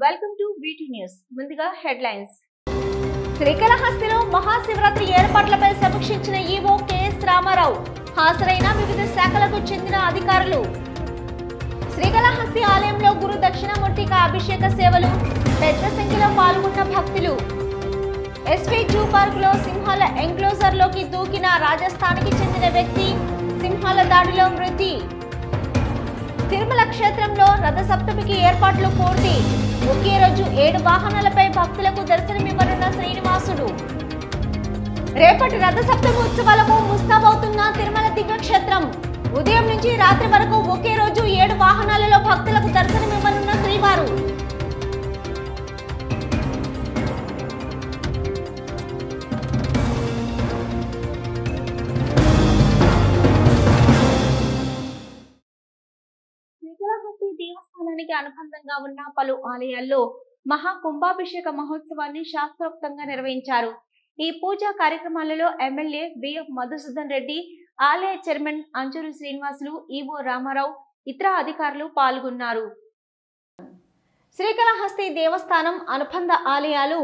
Welcome to వీటీ news. ముందుగా headlines. శ్రీకాళహస్తిలో Mahashivratri ఏర్పాట్లపై సమీక్షించిన EO K S Ramarao. హాజరైన వివిధ శాఖలకు చెందిన అధికారులు. శ్రీకాళహస్తి ఆలయంలో గురు దక్షిణామూర్తిక అభిషేక సేవలు. పెద్ద సంఖ్యలో పాల్గొన్న భక్తులు. ఎస్వీ జూ పార్క్ లో సింహాల ఎంక్లోజర్ లోకి దూకిన రాజస్థాన్కి చెందిన వ్యక్తి. సింహాల దాడిలో మృతి. తిరుమల క్షేత్రంలో రథసప్తమికి ఏర్పాట్లు పూర్తి. ఒకే రోజు 7 వాహనాలపై భక్తులకు దర్శనమివ్వనున్న శ్రీనివాసుడు. రేపటి రథసప్తమి ఉత్సవాలకు ముస్తాబవుతున్న తిరుమల దివ్యక్షేత్రం. ఉదయం నుంచి రాత్రి వరకు ఒకే రోజు 7 వాహనాలలో భక్తులకు దర్శనమివ్వనున్న శ్రీవారు. శ్రీకాళహస్తి దేవస్థానానికి అనుబంధంగా ఉన్న పలు ఆలయాల్లో మహా కుంభాభిషేక మహోత్సవాన్ని శాస్త్రోక్తంగా నిర్వహించారు. ఈ పూజా కార్యక్రమాలలో ఎమ్మెల్యే బిఎఫ్ మధుసూదన్ రెడ్డి, ఆలయ చైర్మన్ అంజూరు శ్రీనివాసులు, ఈవో రామారావు, ఇతర అధికారులు పాల్గొన్నారు. శ్రీకాళహస్తి దేవస్థానం అనుబంధ ఆలయాలు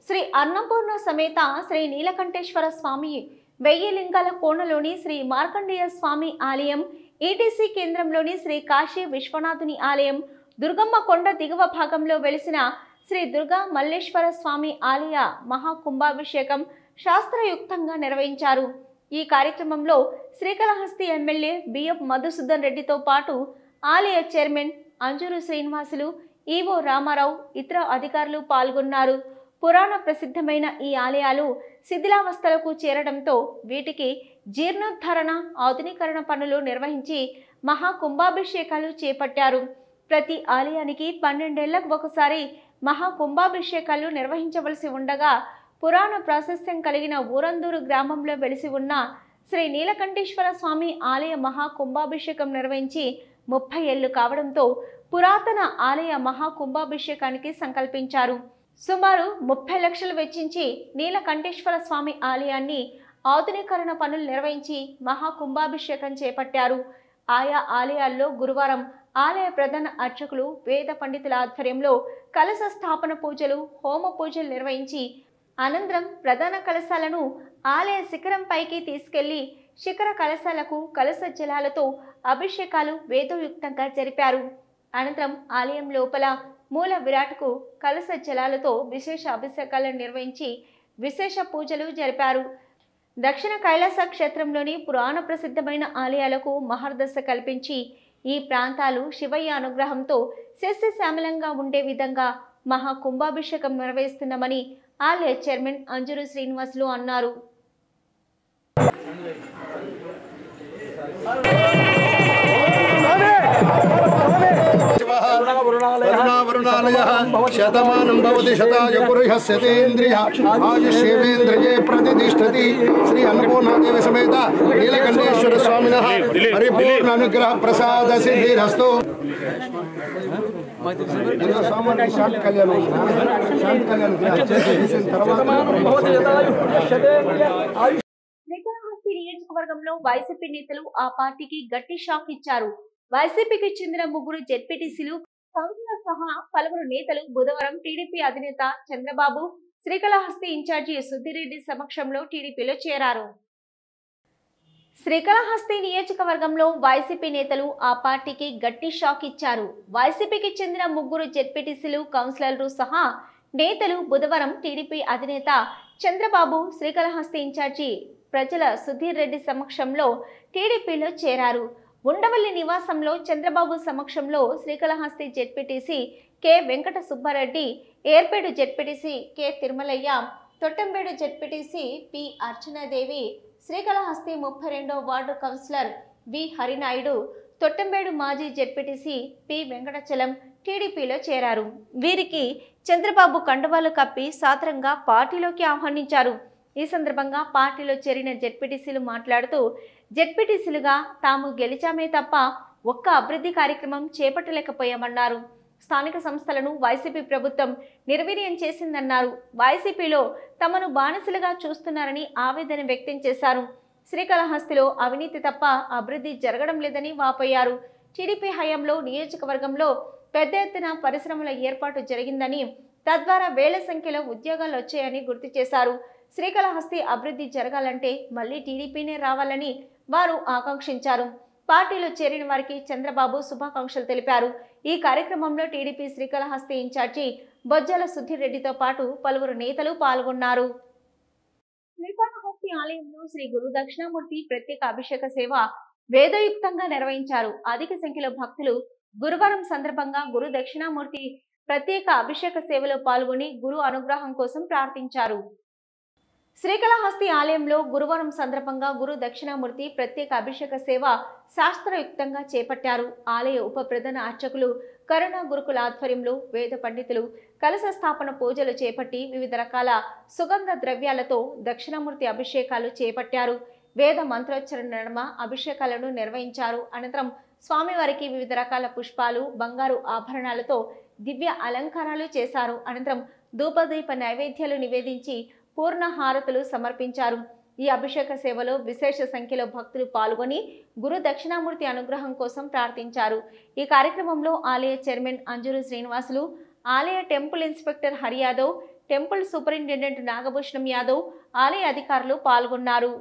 శ్రీ అన్నపూర్ణ సమేత శ్రీ నీలకంఠేశ్వర స్వామి, 1000 లింగాల కోణలోని శ్రీ మార్కండేయ స్వామి ఆలయం, ఈటీసీ కేంద్రంలోని శ్రీ కాశీ విశ్వనాథుని ఆలయం, దుర్గమ్మ కొండ దిగువ భాగంలో వెలిసిన శ్రీ దుర్గా మల్లేశ్వర స్వామి ఆలయ మహాకుంభాభిషేకం శాస్త్రయుక్తంగా నిర్వహించారు. ఈ కార్యక్రమంలో శ్రీకాళహస్తి ఎమ్మెల్యే బిఎఫ్ మధుసూదన్ రెడ్డితో పాటు ఆలయ చైర్మన్ అంజూరు శ్రీనివాసులు, ఈవో రామారావు, ఇతర అధికారులు పాల్గొన్నారు. పురాణ ప్రసిద్ధమైన ఈ ఆలయాలు శిథిలావస్థలకు చేరడంతో వీటికి జీర్ణోద్ధరణ, ఆధునీకరణ పనులు నిర్వహించి మహాకుంభాభిషేకాలు చేపట్టారు. ప్రతి ఆలయానికి 12 ఏళ్లకు ఒకసారి మహాకుంభాభిషేకాలు నిర్వహించవలసి ఉండగా, పురాణ ప్రాశస్త్యం కలిగిన ఊరందూరు గ్రామంలో వెలిసి ఉన్న శ్రీ నీలకంఠేశ్వర స్వామి ఆలయ మహాకుంభాభిషేకం నిర్వహించి 30 ఏళ్లు కావడంతో పురాతన ఆలయ మహాకుంభాభిషేకానికి సంకల్పించారు. సుమారు 30 లక్షలు వెచ్చించి నీలకంఠేశ్వర స్వామి ఆలయాన్ని ఆధునీకరణ పనులు నిర్వహించి మహాకుంభాభిషేకం చేపట్టారు. ఆయా ఆలయాల్లో గురువారం ఆలయ ప్రధాన అర్చకులు, వేద పండితుల ఆధ్వర్యంలో కలశ స్థాపన పూజలు, హోమ పూజలు నిర్వహించి అనంతరం ప్రధాన కలశాలను ఆలయ శిఖరం పైకి తీసుకెళ్లి శిఖర కలశాలకు కలశ జలాలతో అభిషేకాలు వేదోయుక్తంగా జరిపారు. అనంతరం ఆలయం లోపల మూల విరాట్కు కలశ జలాలతో విశేష అభిషేకాలను నిర్వహించి విశేష పూజలు జరిపారు. దక్షిణ కైలాస క్షేత్రంలోని పురాణ ప్రసిద్ధమైన ఆలయాలకు మహర్దశ కల్పించి ఈ ప్రాంతాలు శివయ్య అనుగ్రహంతో సస్యశ్యామలంగా ఉండే విధంగా మహాకుంభాభిషేకం నిర్వహిస్తున్నామని ఆలయ చైర్మన్ అంజూరు శ్రీనివాసులు అన్నారు. శతమానం భవతి శతాయ పురుషస్యేంద్రియ ఆయుష్యేంద్రియే ప్రతిష్టతి. శ్రీ అన్నపూర్ణాదేవి సమేత నీలకంఠేశ్వర స్వామినః పరిపూర్ణ అనుగ్రహ ప్రసాద సిద్ధిరస్తు. శ్రీకాళహస్తి నియోజకవర్గంలో వైసీపీ నేతలు ఆ పార్టీకి గట్టి షాక్ ఇచ్చారు. వైసీపీకి చెందిన 3 జెడ్పీటీసీలు, కౌన్సిలర్ సహా పలువురు నేతలు బుధవారం టీడీపీ అధినేత చంద్రబాబు, శ్రీకాళహస్తి ఇన్ఛార్జి సుధీర్ రెడ్డి సమక్షంలో టీడీపీలో చేరారు. శ్రీకాళహస్తి నియోజకవర్గంలో వైసీపీ నేతలు ఆ పార్టీకి గట్టి షాక్ ఇచ్చారు. వైసీపీకి చెందిన 3 జెడ్పీటీసీలు, కౌన్సిలర్లు సహా నేతలు బుధవారం టీడీపీ అధినేత చంద్రబాబు, శ్రీకాళహస్తి ఇన్ఛార్జి ప్రజల సుధీర్ రెడ్డి సమక్షంలో టీడీపీలో చేరారు. ఉండవల్లి నివాసంలో చంద్రబాబు సమక్షంలో Srikalahasti ZPTC K Venkata Subbareddy, Yerpedu ZPTC K Tirumalaiah, Thottambedu ZPTC P Archanadevi, Srikalahasti 32వ ward councillor V Harinaidu, Thottambedu మాజీ జెడ్పీటీసీ పి వెంకటచలం టీడీపీలో చేరారు. వీరికి చంద్రబాబు కండువాలు కప్పి సాదరంగా పార్టీలోకి ఆహ్వానించారు. ఈ సందర్భంగా పార్టీలో చేరిన జెడ్పీటీసీలు మాట్లాడుతూ, జెడ్పీటీసీలుగా తాము గెలిచామే తప్ప ఒక్క అభివృద్ధి కార్యక్రమం చేపట్టలేకపోయామన్నారు. స్థానిక సంస్థలను వైసీపీ ప్రభుత్వం నిర్వీర్యం చేసిందన్నారు. వైసీపీలో తమను బానిసలుగా చూస్తున్నారని ఆవేదన వ్యక్తం చేశారు. శ్రీకాళహస్తిలో అవినీతి తప్ప అభివృద్ధి జరగడం లేదని వాపోయారు. టీడీపీ హయాంలో నియోజకవర్గంలో పెద్ద ఎత్తున పరిశ్రమల ఏర్పాటు జరిగిందని, తద్వారా వేల సంఖ్యలో ఉద్యోగాలు వచ్చాయని గుర్తు చేశారు. శ్రీకాళహస్తి అభివృద్ధి జరగాలంటే మళ్లీ టీడీపీనే రావాలని వారు ఆకాంక్షించారు. పార్టీలో చేరిన వారికి చంద్రబాబు శుభాకాంక్షలు తెలిపారు. ఈ కార్యక్రమంలో టీడీపీ శ్రీకాళహస్తి ఇన్ఛార్జి బొజ్జల సుధీర్ పాటు పలువురు నేతలు పాల్గొన్నారు. శ్రీకాళహస్తి ఆలయంలో శ్రీ గురు దక్షిణామూర్తి ప్రత్యేక అభిషేక సేవ వేదయుక్తంగా నిర్వహించారు. అధిక సంఖ్యలో భక్తులు గురువారం సందర్భంగా గురు దక్షిణామూర్తి ప్రత్యేక అభిషేక సేవలో పాల్గొని గురు అనుగ్రహం కోసం ప్రార్థించారు. శ్రీకాళహస్తి ఆలయంలో గురువారం సందర్భంగా గురు దక్షిణామూర్తి ప్రత్యేక అభిషేక సేవ శాస్త్రయుక్తంగా చేపట్టారు. ఆలయ ఉప ప్రధాన అర్చకులు కరుణా గురుకుల ఆధ్వర్యంలో వేద పండితులు కలశ స్థాపన పూజలు చేపట్టి వివిధ రకాల సుగంధ ద్రవ్యాలతో దక్షిణామూర్తి అభిషేకాలు చేపట్టారు. వేద మంత్రోచ్చరణ నడుమ అభిషేకాలను నిర్వహించారు. అనంతరం స్వామివారికి వివిధ రకాల పుష్పాలు, బంగారు ఆభరణాలతో దివ్య అలంకారాలు చేశారు. అనంతరం ధూపదీప నైవేద్యాలు నివేదించి పూర్ణ హారతులు సమర్పించారు. ఈ అభిషేక సేవలో విశేష సంఖ్యలో భక్తులు పాల్గొని గురు దక్షిణామూర్తి అనుగ్రహం కోసం ప్రార్థించారు. ఈ కార్యక్రమంలో ఆలయ చైర్మన్ అంజూరు శ్రీనివాసులు, ఆలయ temple inspector Hari Yadav, temple superintendent Nagabhushanam Yadav, ఆలయ అధికారులు పాల్గొన్నారు.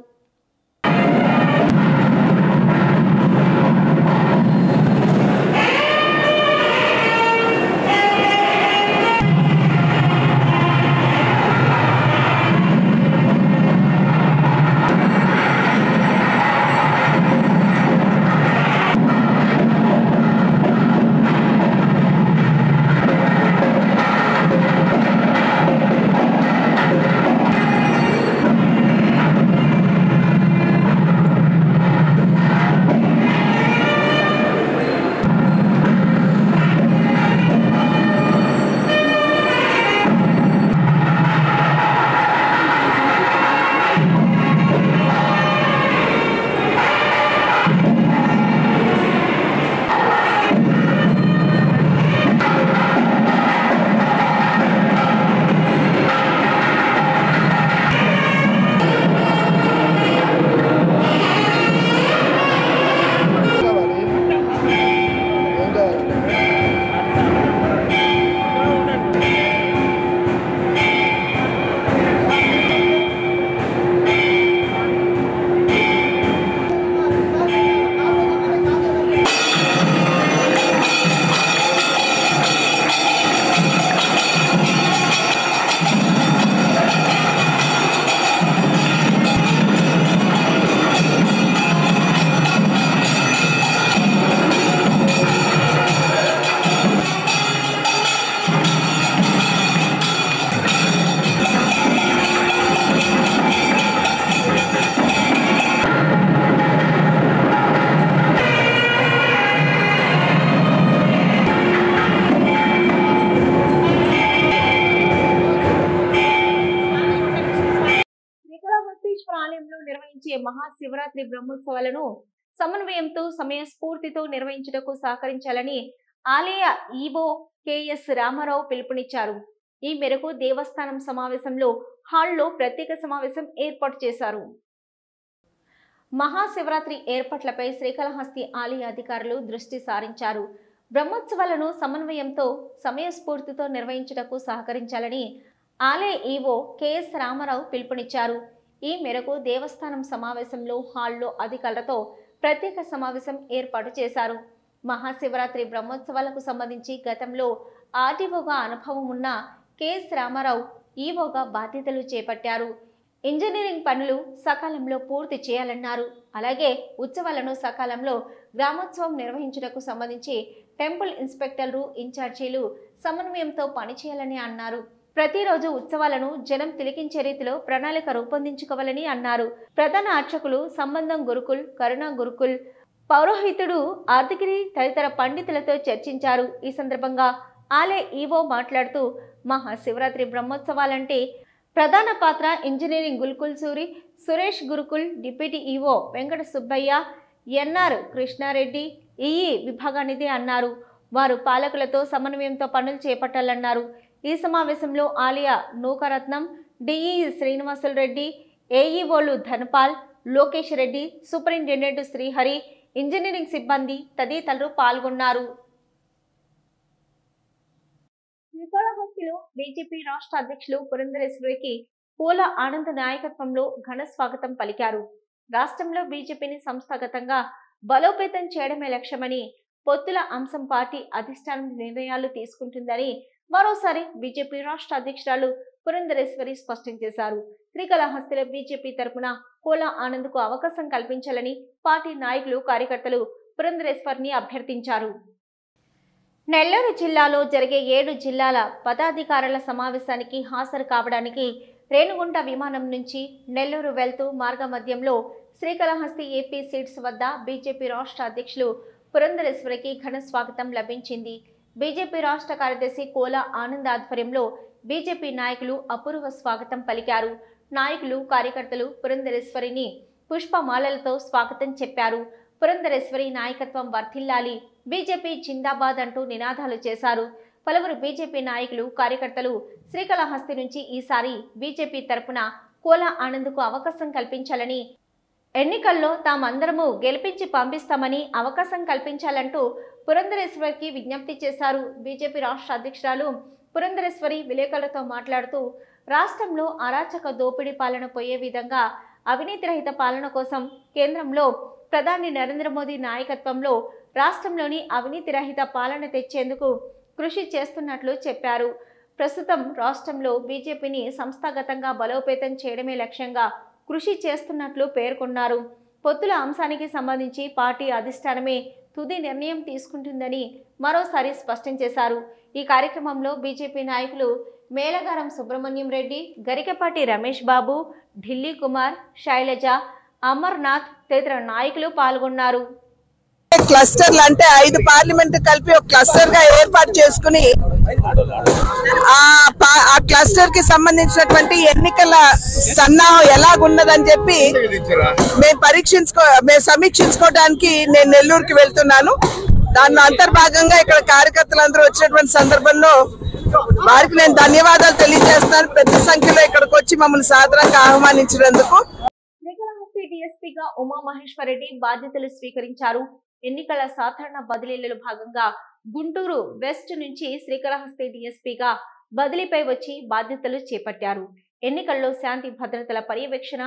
ఆలయంలో నిర్వహించే మహాశివరాత్రి బ్రహ్మోత్సవాలను సమన్వయంతో సమయస్ఫూర్తితో నిర్వహించుటకు సహకరించాలని ఆలయ ఈవో కెఎస్ రామారావు పిలుపునిచ్చారు. ఈ మేరకు దేవస్థానం సమావేశంలో హాల్లో ప్రత్యేక సమావేశం ఏర్పాటు చేశారు. మహాశివరాత్రి ఏర్పాట్లపై శ్రీకాళహస్తి ఆలయ అధికారులు దృష్టి సారించారు. బ్రహ్మోత్సవాలను సమన్వయంతో సమయస్ఫూర్తితో నిర్వహించుటకు సహకరించాలని ఆలయ ఈవో కెఎస్ రామారావు పిలుపునిచ్చారు. ఈ మేరకు దేవస్థానం సమావేశంలో హాల్లో అధికారులతో ప్రత్యేక సమావేశం ఏర్పాటు చేశారు. మహాశివరాత్రి బ్రహ్మోత్సవాలకు సంబంధించి గతంలో ఆర్టీఓగా అనుభవం ఉన్న కెఎస్ రామారావు ఈవోగా బాధ్యతలు చేపట్టారు. ఇంజనీరింగ్ పనులు సకాలంలో పూర్తి చేయాలన్నారు. అలాగే ఉత్సవాలను సకాలంలో గ్రామోత్సవం నిర్వహించుటకు సంబంధించి టెంపుల్ ఇన్స్పెక్టర్లు, ఇన్ఛార్జీలు సమన్వయంతో పనిచేయాలని అన్నారు. ప్రతిరోజు ఉత్సవాలను జనం తిలకించే రీతిలో ప్రణాళిక రూపొందించుకోవాలని అన్నారు. ప్రధాన అర్చకులు, సంబంధం గురుకుల్, కరుణా గురుకుల్, పౌరోహితుడు, ఆర్తిగిరి తదితర పండితులతో చర్చించారు. ఈ సందర్భంగా ఆలయ ఈవో మాట్లాడుతూ మహాశివరాత్రి బ్రహ్మోత్సవాలంటే ప్రధాన పాత్ర engineering Gurukul Suri Suresh Gurukul deputy EO Venkata Subbaiah, NR Krishnareddy EE విభాగానిదే అన్నారు. వారు పాలకులతో సమన్వయంతో పనులు చేపట్టాలన్నారు. ఈ సమావేశంలో ఆలయ నూకరత్నం, డిఈ శ్రీనివాసులు రెడ్డి, ఏఈఓలు ధనపాల్, లోకేష్ రెడ్డి, సూపరింటెండెంట్ శ్రీహరి, ఇంజనీరింగ్ సిబ్బంది తదితరులు పాల్గొన్నారు. శ్రీకాళహస్తిలో బీజేపీ రాష్ట్ర అధ్యక్షులు పురంధరేశ్వరికి పూల ఆనంద్ నాయకత్వంలో ఘన స్వాగతం పలికారు. రాష్ట్రంలో బీజేపీని సంస్థాగతంగా బలోపేతం చేయడమే లక్ష్యమని, పొత్తుల అంశం పార్టీ అధిష్టానం నిర్ణయాలు తీసుకుంటుందని మరోసారి బీజేపీ రాష్ట్ర అధ్యక్షురాలు పురంధరేశ్వరి స్పష్టం చేశారు. శ్రీకాళహస్తిలో బీజేపీ తరపున పూల ఆనంద్ కు అవకాశం కల్పించాలని పార్టీ నాయకులు, కార్యకర్తలు పురంధరేశ్వరిని అభ్యర్థించారు. నెల్లూరు జిల్లాలో జరిగే 7 జిల్లాల పదాధికారుల సమావేశానికి హాజరు కావడానికి రేణుగుంట విమానం నుంచి నెల్లూరు వెళ్తూ మార్గమధ్యంలో శ్రీకాళహస్తి ఏపీ సీట్స్ వద్ద బీజేపీ రాష్ట్ర అధ్యక్షులు పురంధరేశ్వరికి ఘన స్వాగతం లభించింది. బీజేపీ రాష్ట్ర కార్యదర్శి కోల ఆనంద్ ఆధ్వర్యంలో బీజేపీ నాయకులు అపూర్వ స్వాగతం పలికారు. నాయకులు, కార్యకర్తలు పురంధరేశ్వరిని పుష్పమాలలతో స్వాగతం చెప్పారు. పురంధరేశ్వరి నాయకత్వం వర్ధిల్లాలి, బీజేపీ జిందాబాద్ అంటూ నినాదాలు చేశారు. పలువురు బీజేపీ నాయకులు, కార్యకర్తలు శ్రీకాళహస్తి నుంచి ఈసారి బీజేపీ తరపున కోల ఆనంద్కు అవకాశం కల్పించాలని, ఎన్నికల్లో తామందరము గెలిపించి పంపిస్తామని అవకాశం కల్పించాలంటూ పురంధరేశ్వరికి విజ్ఞప్తి చేశారు. బీజేపీ రాష్ట్ర అధ్యక్షురాలు పురంధరేశ్వరి విలేకరులతో మాట్లాడుతూ, రాష్ట్రంలో అరాచక దోపిడీ పాలన పోయే విధంగా అవినీతి రహిత పాలన కోసం కేంద్రంలో ప్రధాని నరేంద్ర మోదీ నాయకత్వంలో రాష్ట్రంలోని అవినీతి రహిత పాలన తెచ్చేందుకు కృషి చేస్తున్నట్లు చెప్పారు. ప్రస్తుతం రాష్ట్రంలో బీజేపీని సంస్థాగతంగా బలోపేతం చేయడమే లక్ష్యంగా కృషి చేస్తున్నట్లు పేర్కొన్నారు. పొత్తుల అంశానికి సంబంధించి పార్టీ అధిష్టానమే తుది నిర్ణయం తీసుకుంటుందని మరోసారి స్పష్టం చేశారు. ఈ కార్యక్రమంలో బీజేపీ నాయకులు మేలగారం సుబ్రహ్మణ్యం రెడ్డి, గరికపాటి రమేష్ బాబు, ఢిల్లీ కుమార్, శైలజ, అమర్నాథ్ తదితర నాయకులు పాల్గొన్నారు. క్లస్టర్లు అంటే 5 పార్లమెంట్ కలిపి ఒక క్లస్టర్ గా ఏర్పాటు చేసుకుని ఆ క్లస్టర్ కి సంబంధించినటువంటి ఎన్నికల సన్నాహం ఎలాగున్నదని చెప్పి మేము సమీక్షించుకోవడానికి నేను నెల్లూరుకి వెళ్తున్నాను. దానిలో అంతర్భాగంగా ఇక్కడ కార్యకర్తలందరూ వచ్చినటువంటి సందర్భంలో వారికి నేను ధన్యవాదాలు తెలియజేస్తున్నాను. పెద్ద సంఖ్యలో ఇక్కడికి వచ్చి మమ్మల్ని సాదరంగా ఆహ్వానించినందుకు. శ్రీకాళహస్తి డీఎస్పీగా ఉమామహేశ్వరరెడ్డి బాధ్యతలు స్వీకరించారు. ఎన్నికల సాధారణ బదిలీలలో భాగంగా గుంటూరు వెస్ట్ నుంచి శ్రీకాళహస్తి డీఎస్పీగా బదిలీపై వచ్చి బాధ్యతలు చేపట్టారు. ఎన్నికల్లో శాంతి భద్రతల పర్యవేక్షణ,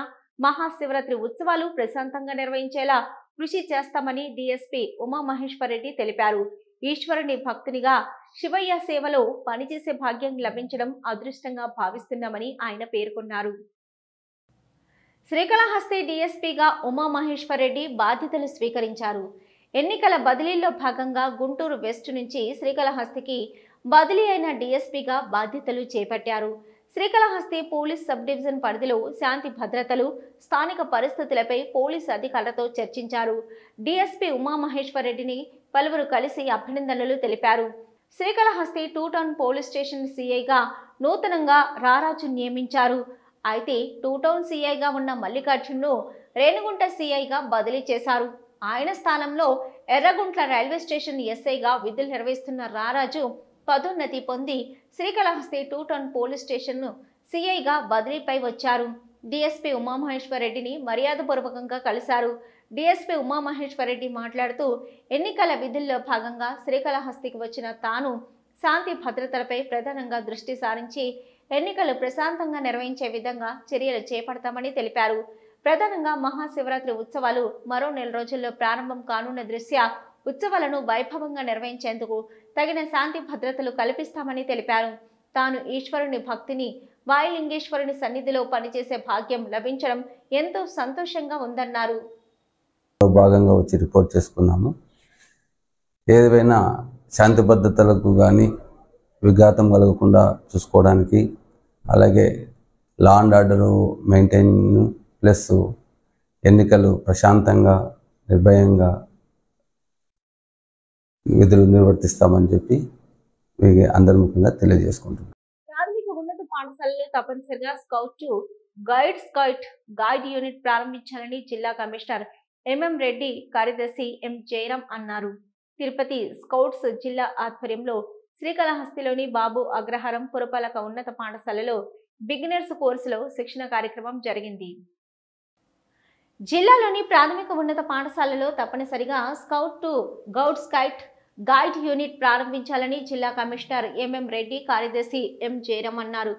మహాశివరాత్రి ఉత్సవాలు ప్రశాంతంగా నిర్వహించేలా కృషి చేస్తామని డీఎస్పీ ఉమామహేశ్వరరెడ్డి తెలిపారు. ఈశ్వరుని భక్తునిగా శివయ్య సేవలో పనిచేసే భాగ్యం లభించడం అదృష్టంగా భావిస్తున్నామని ఆయన పేర్కొన్నారు. శ్రీకాళహస్తి డీఎస్పీగా ఉమామహేశ్వరరెడ్డి బాధ్యతలు స్వీకరించారు. ఎన్నికల బదిలీల్లో భాగంగా గుంటూరు వెస్ట్ నుంచి శ్రీకాళహస్తికి బదిలీ అయిన డీఎస్పీగా బాధ్యతలు చేపట్టారు. శ్రీకాళహస్తి పోలీస్ సబ్ డివిజన్ పరిధిలో శాంతి భద్రతలు, స్థానిక పరిస్థితులపై పోలీసు అధికారులతో చర్చించారు. డీఎస్పీ ఉమామహేశ్వరరెడ్డిని పలువురు కలిసి అభినందనలు తెలిపారు. శ్రీకాళహస్తి 2 టౌన్ పోలీస్ స్టేషన్ సీఐగా నూతనంగా రారాజు నియమించారు. అయితే 2 టౌన్ సీఐగా ఉన్న మల్లికార్జున్ను రేణుగుంట సీఐగా బదిలీ చేశారు. ఆయన స్థానంలో ఎర్రగుంట్ల రైల్వే స్టేషన్ ఎస్ఐగా విధులు నిర్వహిస్తున్న రారాజు పదోన్నతి పొంది శ్రీకాళహస్తి 2 టౌన్ పోలీస్ స్టేషన్ను సీఐగా బదిలీపై వచ్చారు. డీఎస్పీ ఉమామహేశ్వరరెడ్డిని మర్యాదపూర్వకంగా కలిశారు. డీఎస్పీ ఉమామహేశ్వరరెడ్డి మాట్లాడుతూ, ఎన్నికల విధుల్లో భాగంగా శ్రీకాళహస్తికి వచ్చిన తాను శాంతి భద్రతలపై ప్రధానంగా దృష్టి సారించి ఎన్నికలు ప్రశాంతంగా నిర్వహించే విధంగా చర్యలు చేపడతామని తెలిపారు. ప్రధానంగా మహాశివరాత్రి ఉత్సవాలు మరో 4 రోజుల్లో ప్రారంభం కానున్న దృష్ట్యా ఉత్సవాలను వైభవంగా నిర్వహించేందుకు తగిన శాంతి భద్రతలు కల్పిస్తామని తెలిపారు. తాను ఈశ్వరుని భక్తిని, వాయులింగేశ్వరుని సన్నిధిలో పనిచేసే భాగ్యం లభించడం ఎంతో సంతోషంగా ఉందన్నారు. భాగంగా వచ్చి రిపోర్ట్ చేసుకున్నాము. ఏదైనా శాంతి భద్రతలకు కానీ విఘాతం కలగకుండా చూసుకోవడానికి, అలాగే law and order maintain plus ఎన్నికలు ప్రశాంతంగా నిర్భయంగా విధులు నిర్వర్తిస్తామని చెప్పి అందరి ముఖ్యంగా తెలియజేసుకుంటున్నాం. ప్రాథమిక ఉన్నత పాఠశాలలో తప్పనిసరిగా గైడ్ యూనిట్ ప్రారంభించాలని జిల్లా కమిషనర్ ఎంఎం రెడ్డి, కార్యదర్శి ఎం జయరాం అన్నారు. తిరుపతి స్కౌట్స్ జిల్లా ఆధ్వర్యంలో శ్రీకాళహస్తిలోని బాబు అగ్రహారం పురపాలక ఉన్నత పాఠశాలలో బిగినర్స్ కోర్సులో శిక్షణ కార్యక్రమం జరిగింది. జిల్లాలోని ప్రాథమిక ఉన్నత పాఠశాలలో తప్పనిసరిగా స్కౌట్ టు గౌడ్ స్కైట్ గైడ్ యూనిట్ ప్రారంభించాలని జిల్లా కమిషనర్ ఎంఎం రెడ్డి, కార్యదర్శి ఎం జయరాం అన్నారు.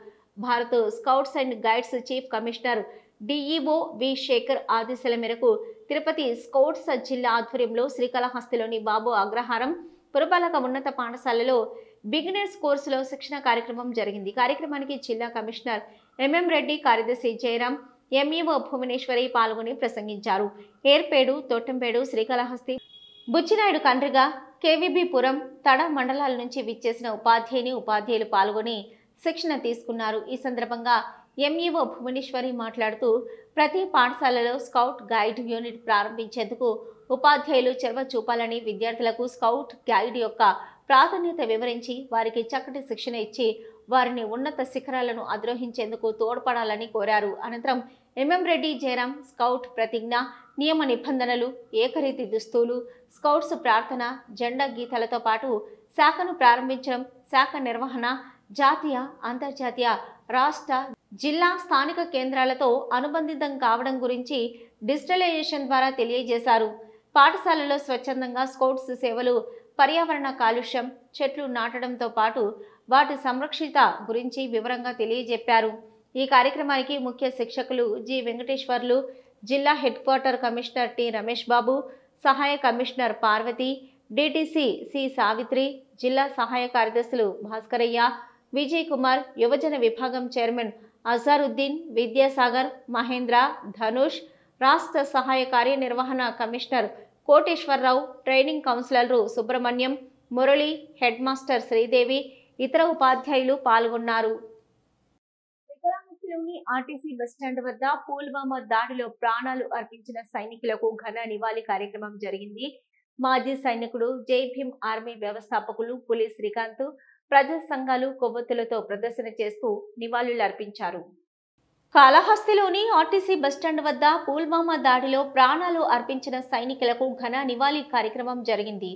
Bharat scouts and guides chief commissioner DEO V Sekhar ఆదేశాల మేరకు తిరుపతి స్కౌట్స్ జిల్లా ఆధ్వర్యంలో శ్రీకాళహస్తిలోని బాబు అగ్రహారం పురపాలక ఉన్నత పాఠశాలలో బిగినర్స్ కోర్సులో శిక్షణ కార్యక్రమం జరిగింది. కార్యక్రమానికి జిల్లా కమిషనర్ ఎంఎం రెడ్డి, కార్యదర్శి జయరాం, ఎంఈఓ భువనేశ్వరి పాల్గొని ప్రసంగించారు. ఏర్పేడు, తొట్టంపేడు, శ్రీకాళహస్తి, బుచ్చినాయుడు కండ్రిగ, కేవీబీపురం, తడ మండలాల నుంచి విచ్చేసిన ఉపాధ్యాయులు పాల్గొని శిక్షణ తీసుకున్నారు. ఈ సందర్భంగా ఎంఈఓ భువనేశ్వరి మాట్లాడుతూ ప్రతి పాఠశాలలో స్కౌట్ గైడ్ యూనిట్ ప్రారంభించేందుకు ఉపాధ్యాయులు చొరవ చూపాలని, విద్యార్థులకు స్కౌట్ గైడ్ యొక్క ప్రాధాన్యత వివరించి వారికి చక్కటి శిక్షణ ఇచ్చి వారిని ఉన్నత శిఖరాలను అధిరోహించేందుకు తోడ్పడాలని కోరారు. అనంతరం ఎంఎం రెడ్డి, జయరాం స్కౌట్ ప్రతిజ్ఞ, నియమ నిబంధనలు, ఏకరీతి దుస్తులు, స్కౌట్స్ ప్రార్థన, జెండా గీతాలతో పాటు శాఖను ప్రారంభించడం, శాఖ నిర్వహణ, జాతీయ, అంతర్జాతీయ, రాష్ట్ర, జిల్లా, స్థానిక కేంద్రాలతో అనుబంధితం కావడం గురించి డిజిటలైజేషన్ ద్వారా తెలియజేశారు. పాఠశాలలో స్వచ్ఛందంగా స్కౌట్స్ సేవలు, పర్యావరణ కాలుష్యం, చెట్లు నాటడంతో పాటు వాటి సంరక్షిత గురించి వివరంగా తెలియజెప్పారు. ఈ కార్యక్రమానికి ముఖ్య శిక్షకులు జి వెంకటేశ్వర్లు, జిల్లా head quarter commissioner T Ramesh Babu, సహాయ commissioner Parvathi, DTC C Savitri, జిల్లా సహాయ కార్యదర్శులు భాస్కరయ్య, విజయ్ కుమార్, యువజన విభాగం చైర్మన్ అజారుద్దీన్, విద్యాసాగర్, మహేంద్ర, ధనుష్, రాష్ట్ర సహాయ కార్యనిర్వహణ కమిషనర్ కోటేశ్వరరావు, ట్రైనింగ్ కౌన్సిలర్లు సుబ్రహ్మణ్యం, మురళి, హెడ్ మాస్టర్ శ్రీదేవి, ఇతర ఉపాధ్యాయులు పాల్గొన్నారు. శ్రీకాళహస్తిలోని ఆర్టీసీ బస్టాండ్ వద్ద పుల్వామా దాడిలో ప్రాణాలు అర్పించిన సైనికులకు ఘన నివాళి కార్యక్రమం జరిగింది. మాజీ సైనికుడు, జై భీమ్ ఆర్మీ వ్యవస్థాపకులు పులి శ్రీకాంత్ ప్రజా సంఘాలు కొవ్వొత్తులతో ప్రదర్శన చేస్తూ నివాళులు అర్పించారు. కాళహస్తిలోని ఆర్టీసీ బస్టాండ్ వద్ద పుల్వామా దాడిలో ప్రాణాలు అర్పించిన సైనికులకు ఘన నివాళి కార్యక్రమం జరిగింది.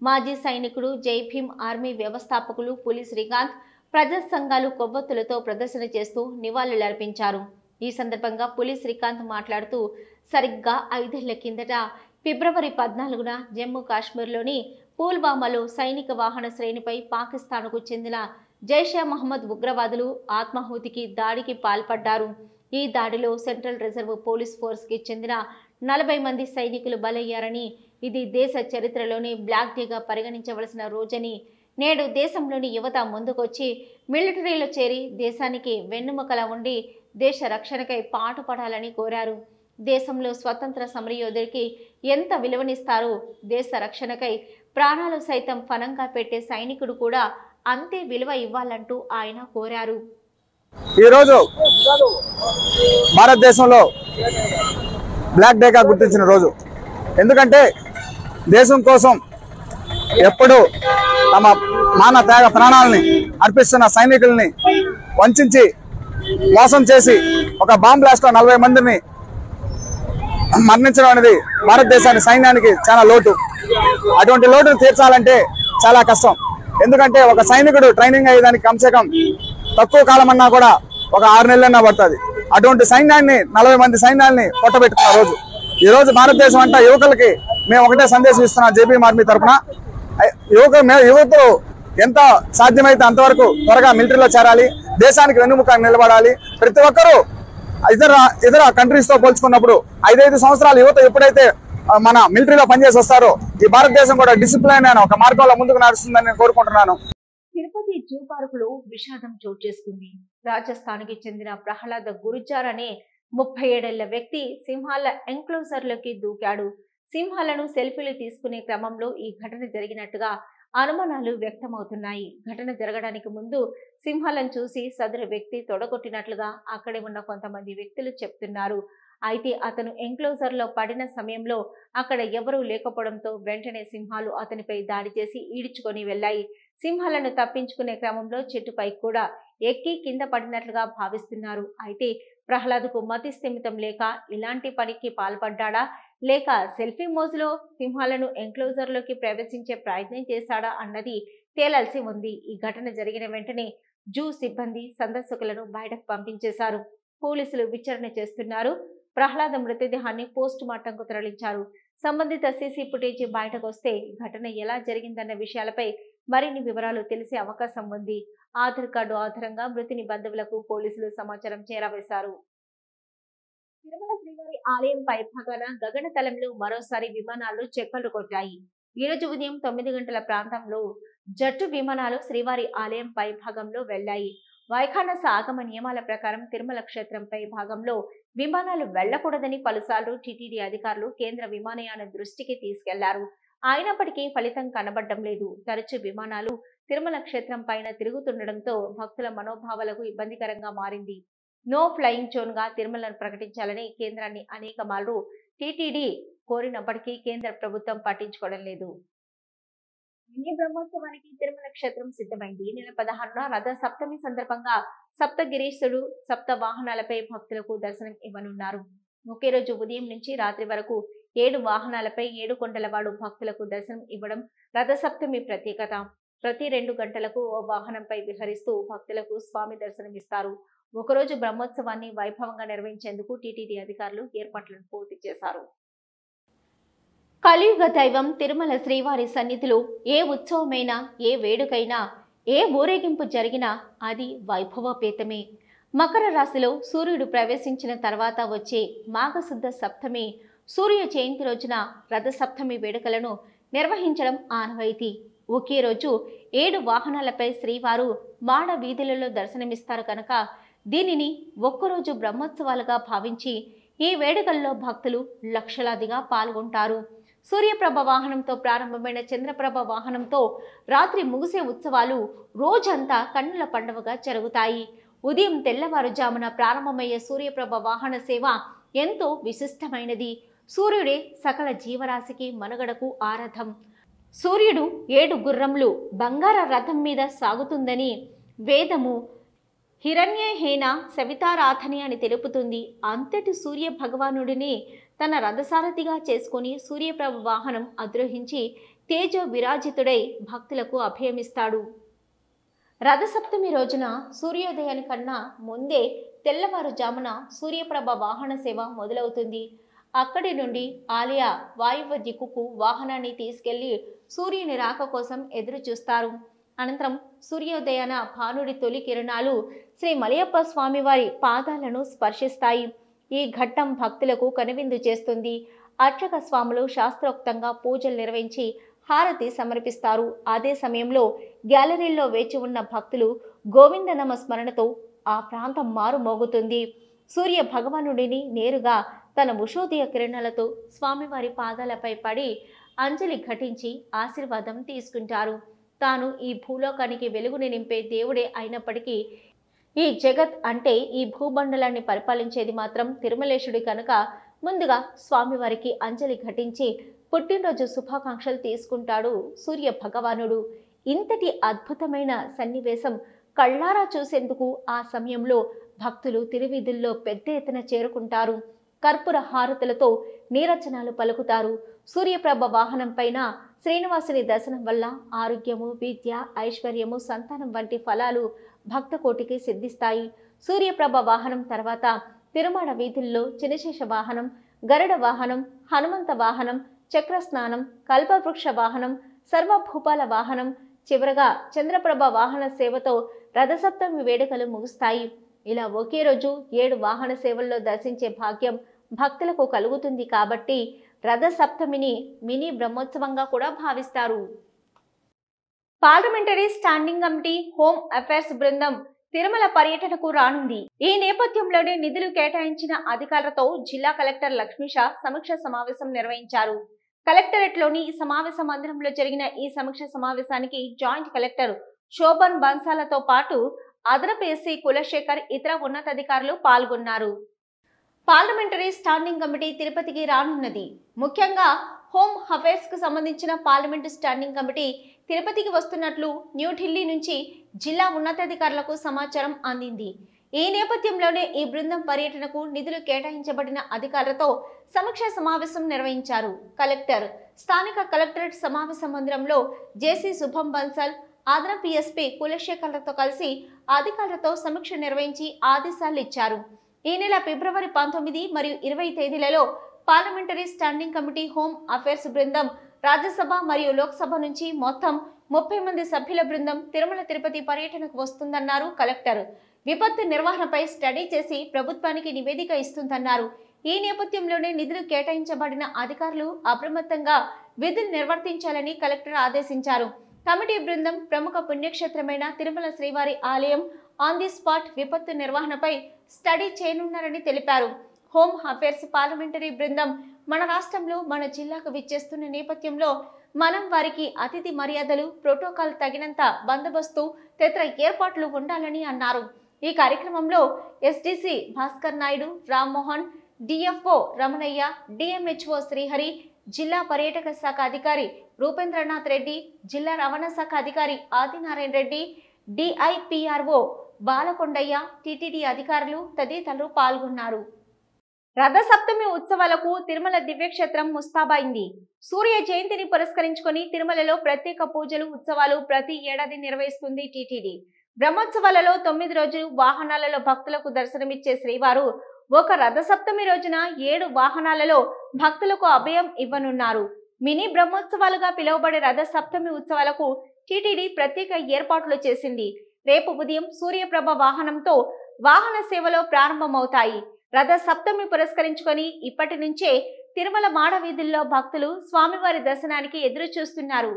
మాజీ సైనికుడు, జై భీమ్ ఆర్మీ వ్యవస్థాపకులు పులి శ్రీకాంత్ ప్రజా సంఘాలు కొవ్వొత్తులతో ప్రదర్శన చేస్తూ నివాళులర్పించారు. ఈ సందర్భంగా పులి శ్రీకాంత్ మాట్లాడుతూ సరిగ్గా 5 ఏళ్ల కిందట ఫిబ్రవరి 14న జమ్మూ కాశ్మీర్లోని పుల్వామాలో సైనిక వాహన శ్రేణిపై పాకిస్తాన్కు చెందిన జైషే మహమ్మద్ ఉగ్రవాదులు ఆత్మాహుతికి దాడికి పాల్పడ్డారు. ఈ దాడిలో సెంట్రల్ రిజర్వ్ పోలీస్ ఫోర్స్కి చెందిన 40 మంది సైనికులు బలయ్యారని, ఇది దేశ చరిత్రలోనే బ్లాక్ డేగా పరిగణించవలసిన రోజని, నేడు దేశంలోని యువత ముందుకొచ్చి మిలిటరీలో చేరి దేశానికి వెన్నుముకలా ఉండి దేశ రక్షణకై పాటుపడాలని కోరారు. దేశంలో స్వతంత్ర సమరయోధుడికి ఎంత విలువనిస్తారో దేశ రక్షణకై ప్రాణాలు సైతం ఫలంగా పెట్టే సైనికుడు కూడా అంతే విలువ ఇవ్వాలంటూ ఆయన కోరారు. ఈరోజు భారతదేశంలో బ్లాక్ డేగా గుర్తించిన రోజు. ఎందుకంటే దేశం కోసం ఎప్పుడు తమ మాన త్యాగ ప్రాణాలని అర్పిస్తున్న సైనికుల్ని వంచి మోసం చేసి ఒక బాంబ్ బ్లాస్ట్ లో 40 మందిని మరణించడం అనేది భారతదేశానికి సైన్యానికి చాలా లోటు. అటువంటి లోటును తీర్చాలంటే చాలా కష్టం. ఎందుకంటే ఒక సైనికుడు ట్రైనింగ్ అయ్యేదానికి కమ్సే కమ్ తక్కువ కాలం అన్నా కూడా ఒక 6 నెలలన్నా పడుతుంది. అటువంటి సైన్యాన్ని 40 మంది సైన్యాన్ని కొట్టబెట్టుకున్న రోజు. ఈ రోజు భారతదేశం అంతా యువకులకి మేము ఒకటే సందేశం ఇస్తున్నాం. జేపీ ఆర్మీ తరఫున యువకులు ఎంత సాధ్యమైతే అంతవరకు త్వరగా మిలిటరీలో చేరాలి, దేశానికి వెన్నుముక నిలబడాలి. ప్రతి ఒక్కరూ ఇతర కంట్రీస్ తో పోల్చుకున్నప్పుడు 5 సంవత్సరాల యువత ఎప్పుడైతే మన మిలిటరీలో పనిచేసి వస్తారో ఈ భారతదేశం కూడా డిసిప్లైన్ అయిన ఒక మార్గంలో ముందుకు నడుస్తుందని నేను కోరుకుంటున్నాను. తిరుపతి జూ పార్కులో విషాదం చోటు చేసుకుంది. రాజస్థాన్కి చెందిన ప్రహ్లాద్ గురుజార్ అనే 37 ఏళ్ల వ్యక్తి సింహాల ఎంక్లోజర్లోకి దూకాడు. సింహాలను సెల్ఫీలు తీసుకునే క్రమంలో ఈ ఘటన జరిగినట్టుగా అనుమానాలు వ్యక్తమవుతున్నాయి. ఘటన జరగడానికి ముందు సింహాలను చూసి సదరు వ్యక్తి తొడగొట్టినట్లుగా అక్కడే ఉన్న కొంతమంది వ్యక్తులు చెప్తున్నారు. అయితే అతను ఎంక్లోజర్లో పడిన సమయంలో అక్కడ ఎవరూ లేకపోవడంతో వెంటనే సింహాలు అతనిపై దాడి చేసి ఈడ్చుకొని వెళ్లాయి. సింహాలను తప్పించుకునే క్రమంలో చెట్టుపై కూడా ఎక్కి కింద పడినట్లుగా భావిస్తున్నారు. అయితే ప్రహ్లాద్కు మతి స్థిమితం లేక ఇలాంటి పనికి పాల్పడ్డా లేక సెల్ఫీ మోజులో సింహాలను ఎంక్లోజర్లోకి ప్రవేశించే ప్రయత్నం చేశాడా అన్నది తేలాల్సి ఉంది. ఈ ఘటన జరిగిన వెంటనే జూ సిబ్బంది సందర్శకులను బయటకు పంపించేశారు. పోలీసులు విచారణ చేస్తున్నారు. ప్రహ్లాద మృతదేహాన్ని పోస్ట్ మార్టంకు తరలించారు. సంబంధిత సీసీ ఫుటేజ్ బయటకు వస్తే ఘటన ఎలా జరిగిందన్న విషయాలపై మరిన్ని వివరాలు తెలిసే అవకాశం ఉంది. ఆధార్ కార్డు ఆధారంగా మృతుని బంధువులకు పోలీసులు సమాచారం చేరవేశారు. తిరుమల శ్రీవారి ఆలయం పై భాగాన గగనతలంలో మరోసారి విమానాలు చెక్కలు కొట్టాయి. ఈ రోజు ఉదయం 9 గంటల ప్రాంతంలో జట్టు విమానాలు శ్రీవారి ఆలయం పై భాగంలో వెళ్లాయి. వైఖానస ఆగమ నియమాల ప్రకారం తిరుమల క్షేత్రం పై భాగంలో విమానాలు వెళ్లకూడదని పలుసార్లు టీటీడీ అధికారులు కేంద్ర విమానయాన దృష్టికి తీసుకెళ్లారు. అయినప్పటికీ ఫలితం కనబడడం లేదు. తరచూ విమానాలు తిరుమల క్షేత్రం పైన తిరుగుతుండటంతో భక్తుల మనోభావాలకు ఇబ్బందికరంగా మారింది. నో ఫ్లయింగ్ జోన్ గా తిరుమలను ప్రకటించాలని కేంద్రాన్ని అనేక మార్లు టీటీడీ కోరినప్పటికీ కేంద్ర ప్రభుత్వం పట్టించుకోవడం లేదు. మినీ బ్రహ్మోత్సవానికి తిరుమల క్షేత్రం సిద్ధమైంది. ఈ నెల 16న రథ సప్తమి సందర్భంగా సప్తగిరీశుడు సప్త వాహనాలపై భక్తులకు దర్శనం ఇవ్వనున్నారు. ఒకే రోజు ఉదయం నుంచి రాత్రి వరకు 7 వాహనాలపై 7 కొండలవాడు భక్తులకు దర్శనం ఇవ్వడం రథ సప్తమి ప్రత్యేకత. ప్రతి 2 గంటలకు ఓ వాహనంపై విహరిస్తూ భక్తులకు స్వామి దర్శనమిస్తారు. ఒకరోజు బ్రహ్మోత్సవాన్ని వైభవంగా నిర్వహించేందుకు టీటీడీ అధికారులు ఏర్పాట్లను పూర్తి చేశారు. కలియుగ దైవం తిరుమల శ్రీవారి సన్నిధిలో ఏ ఉత్సవమైనా, ఏ వేడుకైనా, ఏ ఊరేగింపు జరిగినా అది వైభవపేతమే. మకర రాశిలో సూర్యుడు ప్రవేశించిన తర్వాత వచ్చే మాఘశుద్ధ సప్తమి సూర్య జయంతి రోజున రథ సప్తమి వేడుకలను నిర్వహించడం ఆనవాయితీ. ఒకే రోజు 7 వాహనాలపై శ్రీవారు మాడ వీధులలో దర్శనమిస్తారు కనుక దీనిని ఒక్కరోజు బ్రహ్మోత్సవాలుగా భావించి ఈ వేడుకల్లో భక్తులు లక్షలాదిగా పాల్గొంటారు. సూర్యప్రభ వాహనంతో ప్రారంభమైన చంద్రప్రభ వాహనంతో రాత్రి ముగిసే ఉత్సవాలు రోజంతా కన్నుల పండువగా జరుగుతాయి. ఉదయం తెల్లవారుజామున ప్రారంభమయ్యే సూర్యప్రభ వాహన సేవ ఎంతో విశిష్టమైనది. సూర్యుడే సకల జీవరాశికి మనుగడకు ఆరాధం. సూర్యుడు 7 గుర్రములు బంగార రథం మీద సాగుతుందని వేదము హిరణ్యహేన సవితారాధని అని తెలుపుతుంది. అంతటి సూర్య భగవానుడిని తన రథసారథిగా చేసుకుని సూర్యప్రభ వాహనం అద్రోహించి తేజో విరాజితుడై భక్తులకు అభయమిస్తాడు. రథసప్తమి రోజున సూర్యోదయానికన్నా ముందే తెల్లవారుజామున సూర్యప్రభ వాహన సేవ మొదలవుతుంది. అక్కడి నుండి ఆలయ వాయువ్య దిక్కుకు వాహనాన్ని తీసుకెళ్లి సూర్యుని రాక కోసం ఎదురు చూస్తారు. అనంతరం సూర్యోదయాన భానుడి తొలి కిరణాలు శ్రీ మలయప్ప స్వామివారి పాదాలను స్పర్శిస్తాయి. ఈ ఘట్టం భక్తులకు కనువిందు చేస్తుంది. అర్చక స్వాములు శాస్త్రోక్తంగా పూజలు నిర్వహించి హారతి సమర్పిస్తారు. అదే సమయంలో గ్యాలరీల్లో వేచి ఉన్న భక్తులు గోవిందనామ స్మరణతో ఆ ప్రాంతం మారుమోగుతుంది. సూర్య భగవానుడిని నేరుగా తన ఉషోదయ కిరణాలతో స్వామివారి పాదాలపై పడి అంజలి ఘటించి ఆశీర్వాదం తీసుకుంటారు. తాను ఈ భూలోకానికి వెలుగుని నింపే దేవుడే అయినప్పటికీ ఈ జగత్ అంటే ఈ భూమండలాన్ని పరిపాలించేది మాత్రం తిరుమలేశుడి కనుక ముందుగా స్వామివారికి అంజలి ఘటించి పుట్టినరోజు శుభాకాంక్షలు తీసుకుంటాడు సూర్య భగవానుడు. ఇంతటి అద్భుతమైన సన్నివేశం కళ్ళారా చూసేందుకు ఆ సమయంలో భక్తులు తిరువీధుల్లో పెద్ద ఎత్తున చేరుకుంటారు. కర్పూర హారతులతో నీరజనాలు పలుకుతారు. సూర్యప్రభ వాహనం పైన శ్రీనివాసుని దర్శనం వల్ల ఆరోగ్యము, విద్య, ఐశ్వర్యము, సంతానం వంటి ఫలాలు భక్త కోటికి సిద్ధిస్తాయి. సూర్యప్రభ వాహనం తర్వాత తిరుమాడ వీధుల్లో చినశేష వాహనం, గరుడ వాహనం, హనుమంత వాహనం, చక్రస్నానం, కల్పవృక్ష వాహనం, సర్వభూపాల వాహనం, చివరగా చంద్రప్రభ వాహన సేవతో రథసప్తమి వేడుకలు ముగుస్తాయి. ఇలా ఒకే రోజు 7 వాహన సేవల్లో దర్శించే భాగ్యం భక్తులకు కలుగుతుంది కాబట్టి రథ సప్తమిని మినీ బ్రహ్మోత్సవంగా కూడా భావిస్తారు. Parliamentary standing committee home affairs బృందం తిరుమల పర్యటనకు రానుంది. ఈ నేపథ్యంలోనే నిధులు కేటాయించిన అధికారులతో జిల్లా కలెక్టర్ లక్ష్మీష సమీక్ష సమావేశం నిర్వహించారు. కలెక్టరేట్లోని ఈ సమావేశ మందిరంలో జరిగిన ఈ సమీక్ష సమావేశానికి జాయింట్ కలెక్టర్ శోభన్ బన్సాలతో పాటు అదనపు ఎస్సీ కులశేఖర్, ఇతర ఉన్నతాధికారులు పాల్గొన్నారు. పార్లమెంటరీ స్టాండింగ్ కమిటీ తిరుపతికి రానున్నది. ముఖ్యంగా హోమ్ అఫైర్స్ కు సంబంధించిన పార్లమెంటు స్టాండింగ్ కమిటీ తిరుపతికి వస్తున్నట్లు న్యూఢిల్లీ నుంచి జిల్లా ఉన్నతాధికారులకు సమాచారం అందింది. ఈ నేపథ్యంలోనే ఈ బృందం పర్యటనకు నిధులు కేటాయించబడిన అధికారులతో సమీక్ష సమావేశం నిర్వహించారు. కలెక్టర్ స్థానిక కలెక్టరేట్ సమావేశ మందిరంలో జేసీ శుభం బన్సల్, అదనపు ఎస్పీ కులశేఖర్లతో కలిసి అధికారులతో సమీక్ష నిర్వహించి ఆదేశాలు ఇచ్చారు. ఈ నెల ఫిబ్రవరి 19 మరియు 20 తేదీలలో parliamentary standing committee, home affairs బృందం, రాజ్యసభ మరియు లోక్సభ నుంచి మొత్తం 30 మంది సభ్యుల బృందం తిరుమల తిరుపతి పర్యటనకు వస్తుందన్నారు కలెక్టర్. విపత్తు నిర్వహణపై స్టడీ చేసి ప్రభుత్వానికి నివేదిక ఇస్తుందన్నారు. ఈ నేపథ్యంలోనే నిధులు కేటాయించబడిన అధికారులు అప్రమత్తంగా విధులు నిర్వర్తించాలని కలెక్టర్ ఆదేశించారు. కమిటీ బృందం ప్రముఖ పుణ్యక్షేత్రమైన తిరుమల శ్రీవారి ఆలయం ఆన్ ది స్పాట్ విపత్తు నిర్వహణపై స్టడీ చేయనున్నారని తెలిపారు. హోమ్ అఫైర్స్ పార్లమెంటరీ బృందం మన రాష్ట్రంలో మన జిల్లాకు విచ్చేస్తున్న నేపథ్యంలో మనం వారికి అతిథి మర్యాదలు, ప్రోటోకాల్, తగినంత బందోబస్తు తదితర ఏర్పాట్లు ఉండాలని అన్నారు. ఈ కార్యక్రమంలో SDC Bhaskar Naidu, Rammohan, DFO Ramanayya, DMHO Srihari, జిల్లా పర్యాటక శాఖ అధికారి రూపేంద్రనాథ్ రెడ్డి, జిల్లా రవాణా శాఖ అధికారి ఆదినారాయణ రెడ్డి, డిఐపిఆర్ఓ బాలకొండయ్య, టిటిడి అధికారులు తదితరులు పాల్గొన్నారు. రథసప్తమి ఉత్సవాలకు తిరుమల దివ్యక్షేత్రం ముస్తాబైంది. సూర్య జయంతిని పురస్కరించుకొని తిరుమలలో ప్రత్యేక పూజలు, ఉత్సవాలు ప్రతి ఏడాది నిర్వహిస్తుంది టిటిడి. బ్రహ్మోత్సవాలలో 9 రోజులు వాహనాలలో భక్తులకు దర్శనమిచ్చే శ్రీవారు ఒక రథసప్తమి రోజున 7 వాహనాలలో భక్తులకు అభయం ఇవ్వనున్నారు. మినీ బ్రహ్మోత్సవాలుగా పిలువబడే రథసప్తమి ఉత్సవాలకు టిటిడి ప్రత్యేక ఏర్పాట్లు చేసింది. రేపు ఉదయం సూర్యప్రభ వాహనంతో వాహన సేవలో ప్రారంభమవుతాయి. రథ సప్తమి పురస్కరించుకొని ఇప్పటి నుంచే తిరుమల మాడ వీధుల్లో భక్తులు స్వామివారి దర్శనానికి ఎదురు చూస్తున్నారు.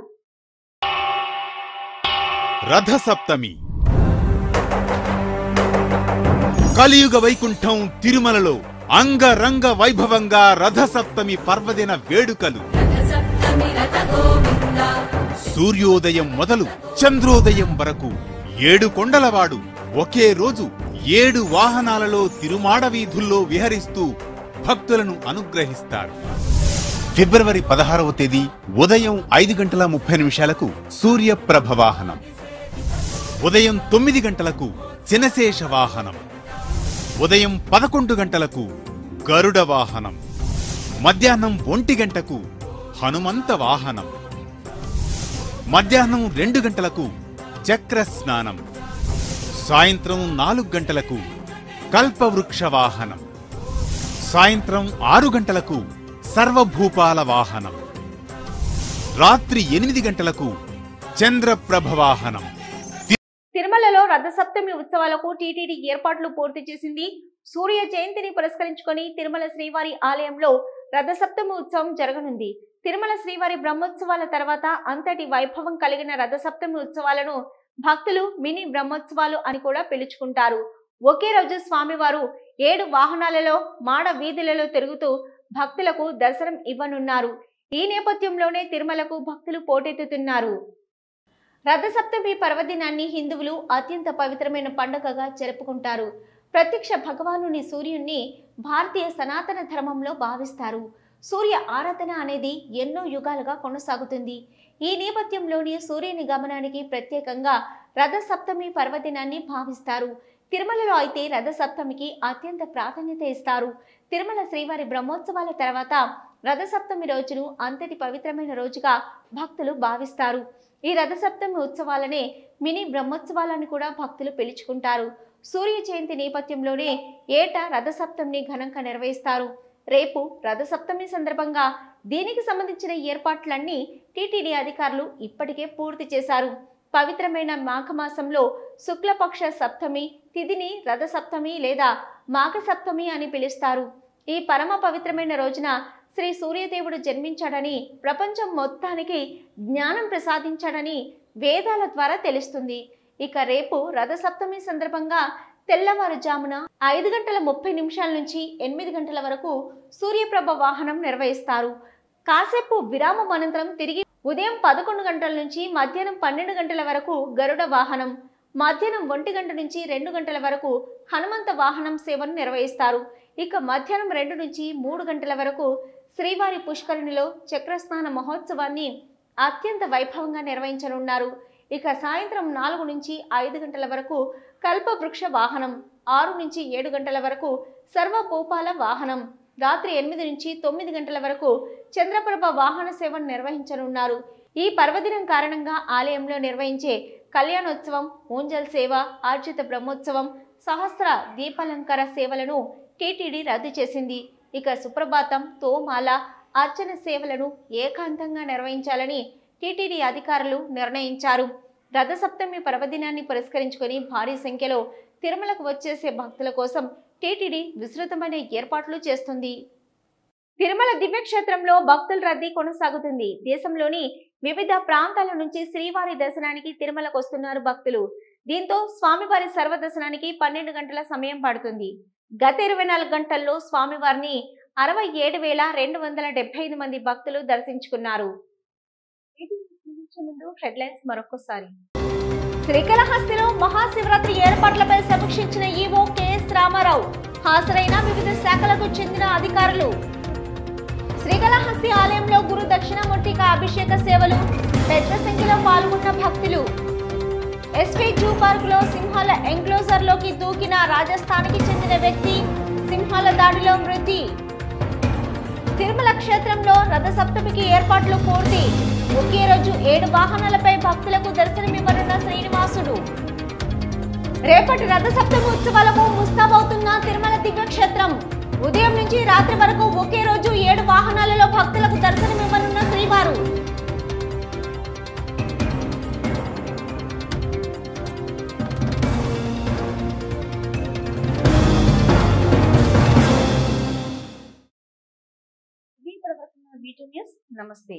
రథ సప్తమి కలియుగ వైకుంఠం తిరుమలలో అంగరంగ వైభవంగా రథ సప్తమి పర్వదిన వేడుకలు. సూర్యోదయం మొదలు చంద్రోదయం వరకు 7 కొండలవాడు ఒకే రోజు 7 వాహనాలలో తిరుమాడ వీధుల్లో విహరిస్తూ భక్తులను అనుగ్రహిస్తారు. ఫిబ్రవరి 16వ తేదీ ఉదయం 5:30 సూర్యప్రభ వాహనం, ఉదయం 9 గంటలకు చినశేష వాహనం, ఉదయం 11 గంటలకు గరుడ వాహనం, మధ్యాహ్నం 1 గంటకు హనుమంత వాహనం, మధ్యాహ్నం 2 గంటలకు చక్ర స్నానం, సాయంత్రం 4 గంటలకు కల్పవృక్ష వాహనం, సాయంత్రం 6 గంటలకు సర్వభూపాల వాహనం, రాత్రి 8 గంటలకు చంద్రప్రభ వాహనం. తిరుమలలో రథసప్తమి ఉత్సవాలకు టీటీడీ ఏర్పాట్లు పూర్తి చేసింది. సూర్య జయంతిని పురస్కరించుకొని తిరుమల శ్రీవారి ఆలయంలో రథసప్తమి ఉత్సవం జరగనుంది. తిరుమల శ్రీవారి బ్రహ్మోత్సవాల తర్వాత అంతటి వైభవం కలిగిన రథసప్తమి ఉత్సవాలను భక్తులు మినీ బ్రహ్మోత్సవాలు అని కూడా పిలుచుకుంటారు. ఒకే రోజు స్వామివారు 7 వాహనాలలో మాడ వీధులలో తిరుగుతూ భక్తులకు దర్శనం ఇవ్వనున్నారు. ఈ నేపథ్యంలోనే తిరుమలకు భక్తులు పోటెత్తుతున్నారు. రథసప్తమి పర్వదినాన్ని హిందువులు అత్యంత పవిత్రమైన పండుగగా జరుపుకుంటారు. ప్రత్యక్ష భగవానుని సూర్యుణ్ణి భారతీయ సనాతన ధర్మంలో భావిస్తారు. సూర్య ఆరాధన అనేది ఎన్నో యుగాలుగా కొనసాగుతుంది. ఈ నేపథ్యంలోని సూర్యుని గమనానికి ప్రత్యేకంగా రథసప్తమి పర్వదినాన్ని భావిస్తారు. తిరుమలలో అయితే రథసప్తమికి అత్యంత ప్రాధాన్యత ఇస్తారు. తిరుమల శ్రీవారి బ్రహ్మోత్సవాల తర్వాత రథసప్తమి రోజును అంతటి పవిత్రమైన రోజుగా భక్తులు భావిస్తారు. ఈ రథసప్తమి ఉత్సవాలనే మినీ బ్రహ్మోత్సవాలను కూడా భక్తులు పిలుచుకుంటారు. సూర్య జయంతి నేపథ్యంలోనే ఏటా రథసప్తమిని ఘనంగా నిర్వహిస్తారు. రేపు రథసప్తమి సందర్భంగా దీనికి సంబంధించిన ఏర్పాట్లన్నీ టీటీడీ అధికారులు ఇప్పటికే పూర్తి చేశారు. పవిత్రమైన మాఘమాసంలో శుక్లపక్ష సప్తమి తిథిని రథసప్తమి లేదా మాఘ సప్తమి అని పిలుస్తారు. ఈ పరమ పవిత్రమైన రోజున శ్రీ సూర్యదేవుడు జన్మించాడని, ప్రపంచం మొత్తానికి జ్ఞానం ప్రసాదించాడని వేదాల ద్వారా తెలుస్తుంది. ఇక రేపు రథసప్తమి సందర్భంగా తెల్లవారుజామున 5:30 నుంచి 8 గంటల వరకు సూర్యప్రభ వాహనం నిర్వహిస్తారు. కాసేపు విరామం అనంతరం తిరిగి ఉదయం 11 గంటల నుంచి మధ్యాహ్నం 12 గంటల వరకు గరుడ వాహనం, మధ్యాహ్నం 1 గంట నుంచి 2 గంటల వరకు హనుమంత వాహనం సేవను నిర్వహిస్తారు. ఇక మధ్యాహ్నం 2 నుంచి 3 గంటల వరకు శ్రీవారి పుష్కరిణిలో చక్రస్నాన మహోత్సవాన్ని అత్యంత వైభవంగా నిర్వహించనున్నారు. ఇక సాయంత్రం 4 నుంచి 5 గంటల వరకు కల్పవృక్ష వాహనం, 6 నుంచి 7 గంటల వరకు సర్వభూపాల వాహనం, రాత్రి 8 నుంచి 9 గంటల వరకు చంద్రప్రభ వాహన సేవను నిర్వహించనున్నారు. ఈ పర్వదినం కారణంగా ఆలయంలో నిర్వహించే కళ్యాణోత్సవం, ఊంజల్ సేవ, ఆర్జిత బ్రహ్మోత్సవం, సహస్ర దీపాలంకార సేవలను టీటీడీ రద్దు చేసింది. ఇక సుప్రభాతం, తోమాల, అర్చన సేవలను ఏకాంతంగా నిర్వహించాలని టీటీడీ అధికారులు నిర్ణయించారు. రథసప్తమి పర్వదినాన్ని పురస్కరించుకొని భారీ సంఖ్యలో తిరుమలకు వచ్చేసే భక్తుల కోసం టీటీడీ విస్తృతమైన ఏర్పాట్లు చేస్తుంది. తిరుమల దివ్యక్షేత్రంలో భక్తుల రద్దీ కొనసాగుతుంది. దేశంలోని వివిధ ప్రాంతాల నుంచి శ్రీవారి దర్శనానికి తిరుమలకు వస్తున్నారు భక్తులు. దీంతో స్వామివారి సర్వదర్శనానికి 12 గంటల సమయం పడుతుంది. గత 24 గంటల్లో స్వామివారిని 67,275 మంది భక్తులు దర్శించుకున్నారు. హెడ్లైన్స్ మరొకసారి. శ్రీకాళహస్తిలో మహాశివరాత్రి ఏర్పాట్లపై సమీక్షించిన ఈవో కెఎస్ రామారావు. హాజరైన వివిధ శాఖలకు చెందిన అధికారులు. శ్రీకాళహస్తి ఆలయంలో గురు దక్షిణామూర్తికి అభిషేక సేవలు. పెద్ద సంఖ్యలో పాల్గొన్న భక్తులు. ఎస్పీ జూ పార్క్ లో సింహాల ఎంక్లోజర్ లోకి దూకిన రాజస్థాన్కి చెందిన వ్యక్తి. సింహాల దాడిలో మృతి. తిరుమల క్షేత్రంలో రథ సప్తమికి ఏర్పాట్లు పూర్తి. ఒకే రోజు 7 వాహనాలపై భక్తులకు దర్శనమివ్వనున్న శ్రీనివాసుడు. రేపటి రథ సప్తమి ఉత్సవాలకు ముస్తాబవుతున్న తిరుమల దివ్యక్షేత్రం. ఉదయం నుంచి రాత్రి వరకు ఒకే రోజు 7 వాహనాలలో భక్తులకు దర్శనమివ్వనున్న శ్రీవారు. నమస్తే.